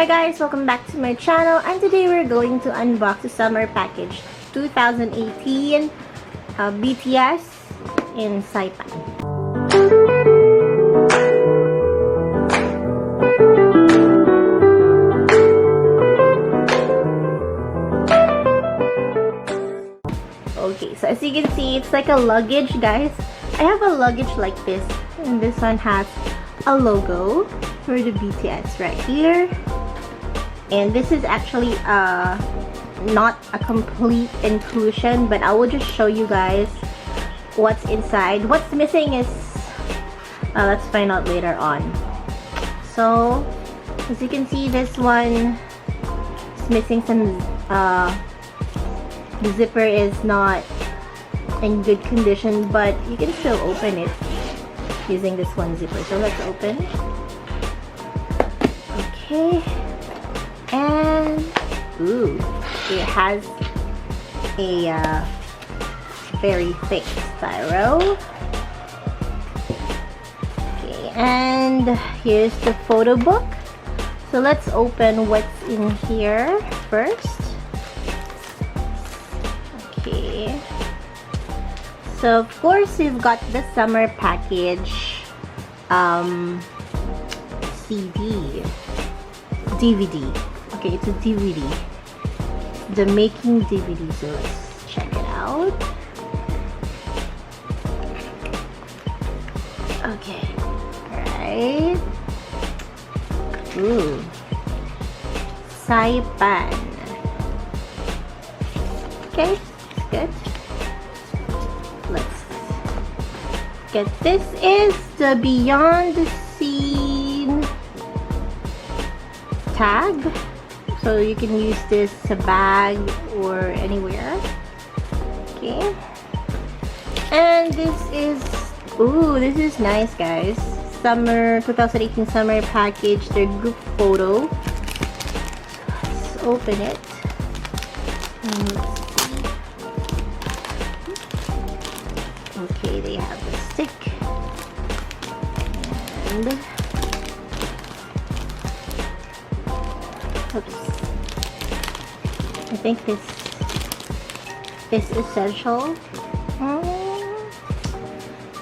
Hi guys, welcome back to my channel, and today we're going to unbox the Summer Package 2018 BTS in Saipan. Okay, so as you can see, it's like a luggage, guys. I have a luggage like this, and this one has a logo for the BTS right here. And this is actually not a complete inclusion, but I will just show you guys what's inside. What's missing is let's find out later on. So as you can see, this one is missing some the zipper is not in good condition, but you can still open it using this one zipper. So let's open. Okay. And ooh, it has a very thick styro. Okay, and here's the photo book. So let's open what's in here first. Okay. So of course we've got the Summer Package DVD. Okay, it's a DVD. The making DVD, so let's check it out. Okay, alright. Ooh. Saipan. Okay, it's good. Let's get this. Is the Beyond the Scene tag. So you can use this as a bag or anywhere. Okay. And this is, ooh, this is nice, guys. Summer 2018 Summer Package, their group photo. Let's open it. And let's see. Okay, they have the stick. And oops. I think this is essential.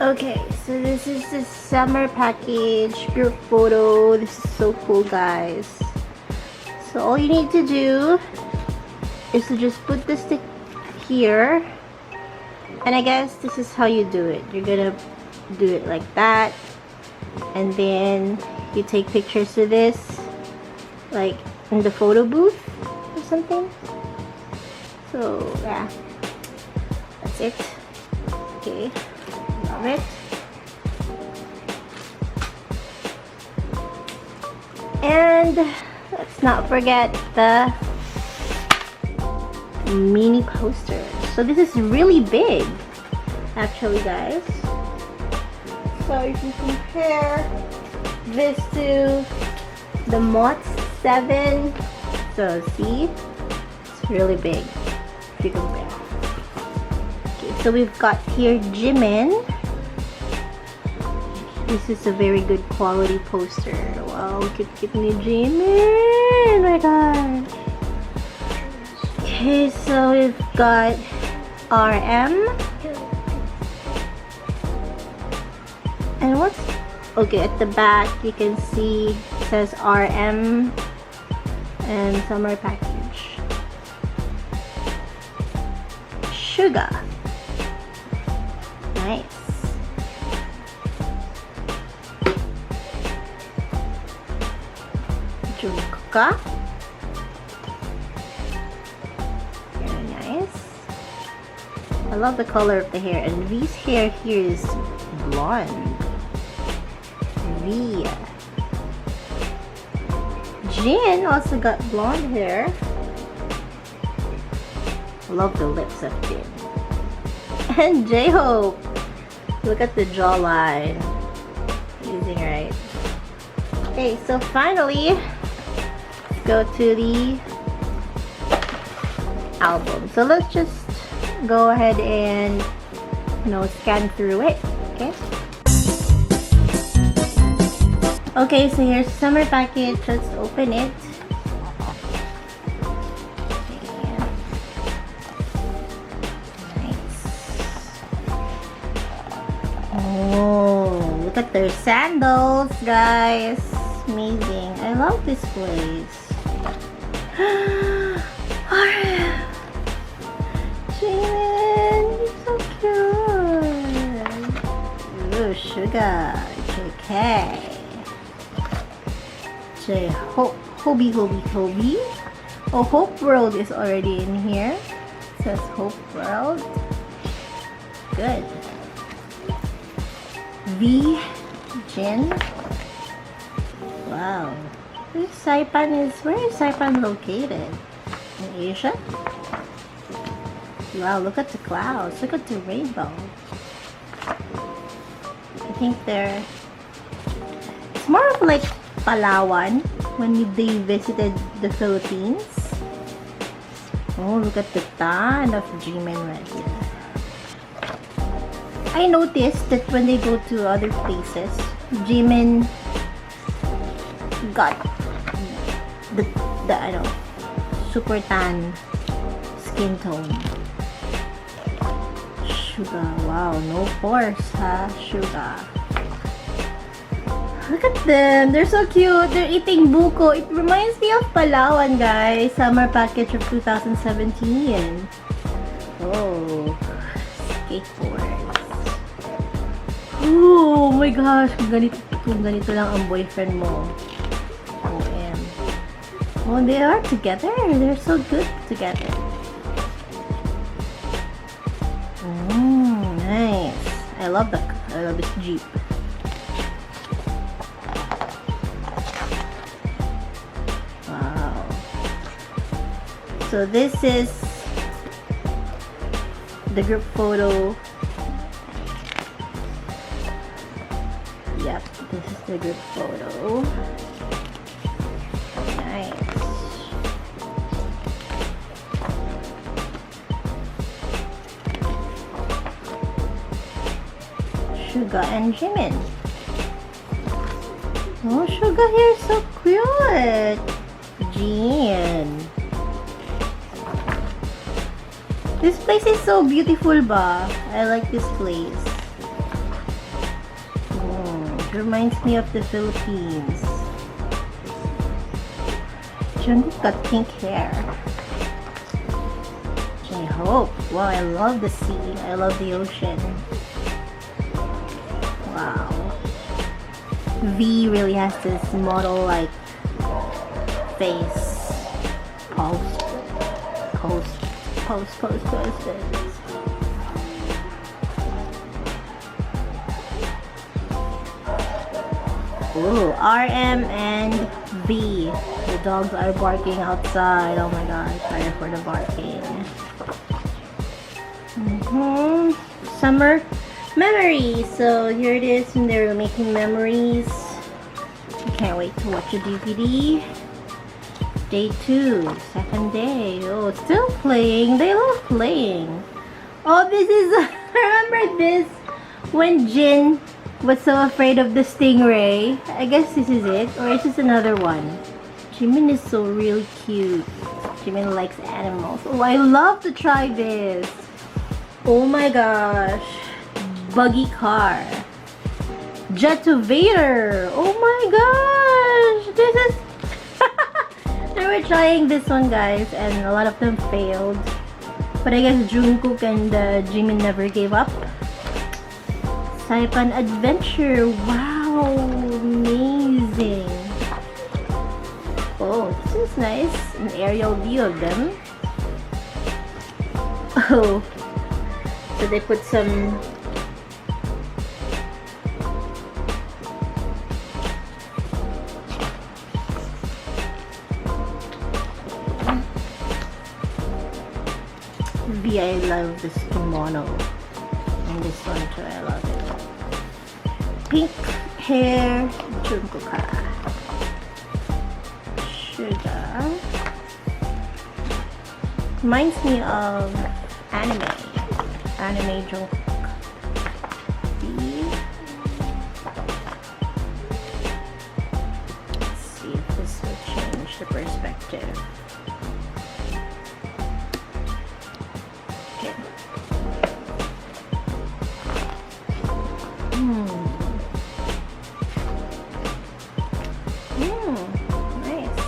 Okay, so this is the Summer Package group photo. This is so cool, guys. So all you need to do is to just put the stick here, and I guess this is how you do it. You're gonna do it like that, and then you take pictures of this, like in the photo booth or something. So yeah, that's it. Okay, love it. And let's not forget the mini poster. So this is really big, actually, guys. So if you compare this to the Mott's 7, so see, it's really big if you compare. Okay, so we've got here Jimin. This is a very good quality poster. Wow, look at me, Jimin. Oh my gosh. Okay, so we've got RM. And what's, okay, at the back you can see it says RM and Summer Package. Sugar. Nice. Jungkook. Very nice. I love the color of the hair, and V's hair here is blonde. V. Jin also got blonde hair. Love the lips of Jin. And J-Hope. Look at the jawline. Amazing, right? Okay, so finally, let's go to the album. So let's just go ahead and, you know, scan through it. Okay. Okay, so here's the summer package. Let's open it. Oh, look at their sandals, guys. Amazing. I love this place. Jimin, you're so cute. Ooh, sugar. JK. Hobie. Oh, Hope World is already in here. It says Hope World. Good. V. Jin. Wow. Where is Saipan located? In Asia? Wow, look at the clouds. Look at the rainbow. I think it's more of like Palawan when they visited the Philippines. Oh, look at the tan of Jimin right here. I noticed that when they go to other places, Jimin got the super tan skin tone. Sugar, wow, no pores, ha, Sugar. Look at them, they're so cute. They're eating buko. It reminds me of Palawan, guys. Summer package of 2017. Oh, skateboards. Oh my gosh, kung ganito lang ang boyfriend mo. OM. Oh, they are together. They're so good together. Nice. I love this Jeep. Wow. So this is the group photo. Yep, this is the group photo. Nice. Sugar and Jimin. Oh, Sugar here is so cute. Jin. This place is so beautiful, ba? I like this place. It reminds me of the Philippines. Jungkook got pink hair. J-Hope. Wow, I love the sea. I love the ocean. Wow. V really has this model-like face. Pose. Ooh, RM and V. The dogs are barking outside. Oh my gosh, sorry for the barking. Summer memories. So here it is, and they're making memories. I can't wait to watch the DVD. Day 2, second day. Oh, still playing. They love playing. Oh, this is remember this when Jin was so afraid of the stingray. I guess this is it, or is this another one? Jimin is so really cute. Jimin likes animals. Oh, I love to try this. Oh my gosh. Buggy car. Jetovator. Oh my gosh. This is they were trying this one, guys, and a lot of them failed. But I guess Jungkook and Jimin never gave up. Saipan adventure. Wow, amazing. Oh, this is nice. An aerial view of them. Oh, so they put some I love this kimono. And this one too, I love it. Pink hair, Jungkook. Sugar. Reminds me of anime. Anime Jungkook. the perspective. Okay. Nice.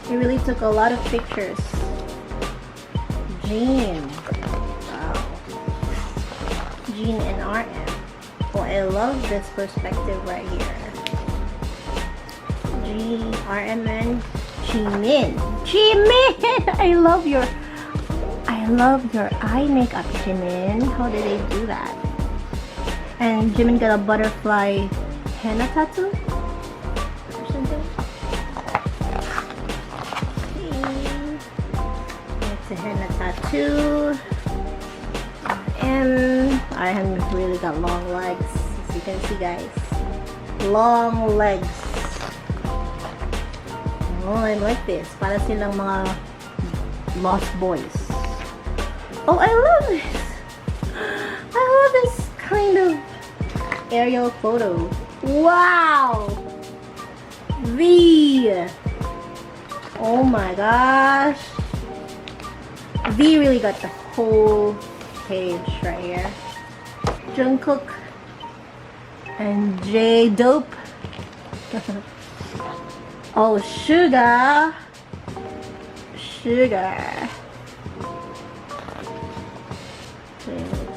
He really took a lot of pictures. Jean. Wow. Jean and RM. Oh, I love this perspective right here. Jean, RM, and Jimin. Jimin! I love your eye makeup, Jimin. How did they do that? And Jimin got a butterfly henna tattoo or something. Okay. It's a henna tattoo. And I have really got long legs, as you can see, guys. Long legs. Oh, I like this. Para silang mga lost boys. Oh, I love this. I love this kind of aerial photo. Wow! V! Oh my gosh. V really got the whole page right here. Jungkook and J Dope. Oh, Sugar. Sugar.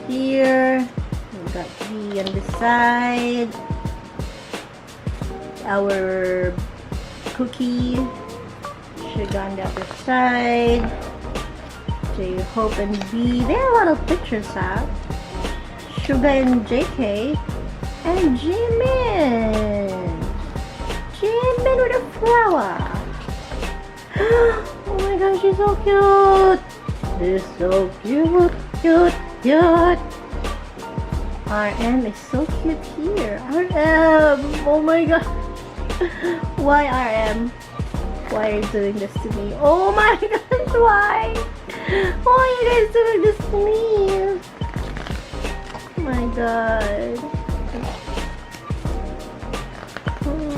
Here we got G on the side, our Cookie, Sugar on the other side, J Hope and B. There are a lot of pictures, huh? Sugar and JK and Jimin. Jimin with a flower. Oh my gosh, she's so cute. She's so cute, cute. Cute. RM is so cute here. RM, oh my god. Why RM? Why are you doing this to me? Oh my gosh, why? Why are you guys doing this to me? Oh my god. Oh.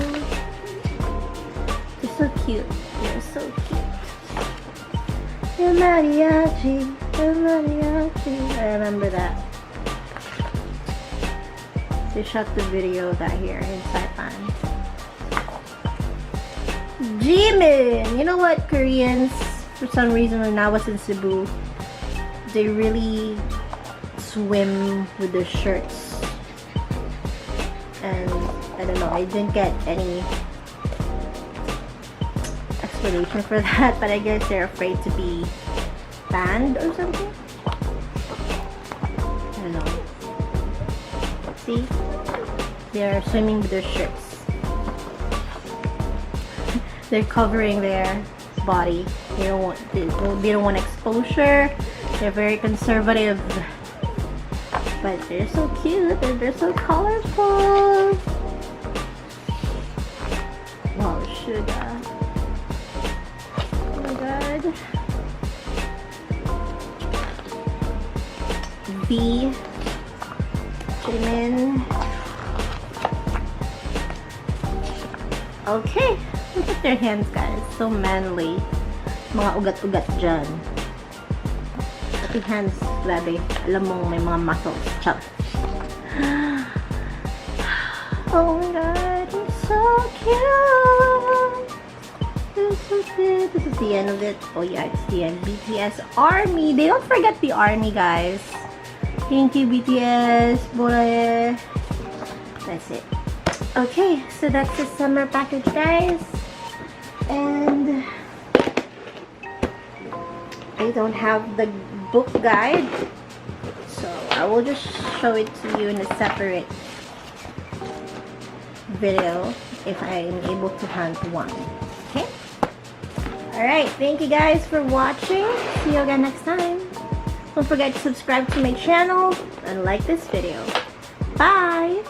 You're so cute. You're so cute. You're mariachi. I remember that. They shot the video of that here in Saipan. Jimin! You know what, Koreans, for some reason when I was in Cebu, they really swim with their shirts. And I don't know, I didn't get any explanation for that, but I guess they're afraid to be banned or something. I don't know. See? They're swimming with their shirts. They're covering their body. They don't want exposure. They're very conservative. But they're so cute and they're so colorful. Wow, Sugar. Oh my god. B, Jimin. Okay, look at their hands, guys. So manly. Mga ugat-ugat dyan. Pati hands, grabe. Alam mong may mga muscles. Chop. Oh my god, it's so cute. It's so cute. This is the end of it. Oh yeah, it's the end. BTS Army. They don't forget the Army, guys. Thank you, BTS, boy. That's it. Okay, so that's the summer package, guys. And I don't have the book guide, so I will just show it to you in a separate video if I'm able to hunt one. Okay? Alright, thank you guys for watching. See you again next time. Don't forget to subscribe to my channel and like this video. Bye!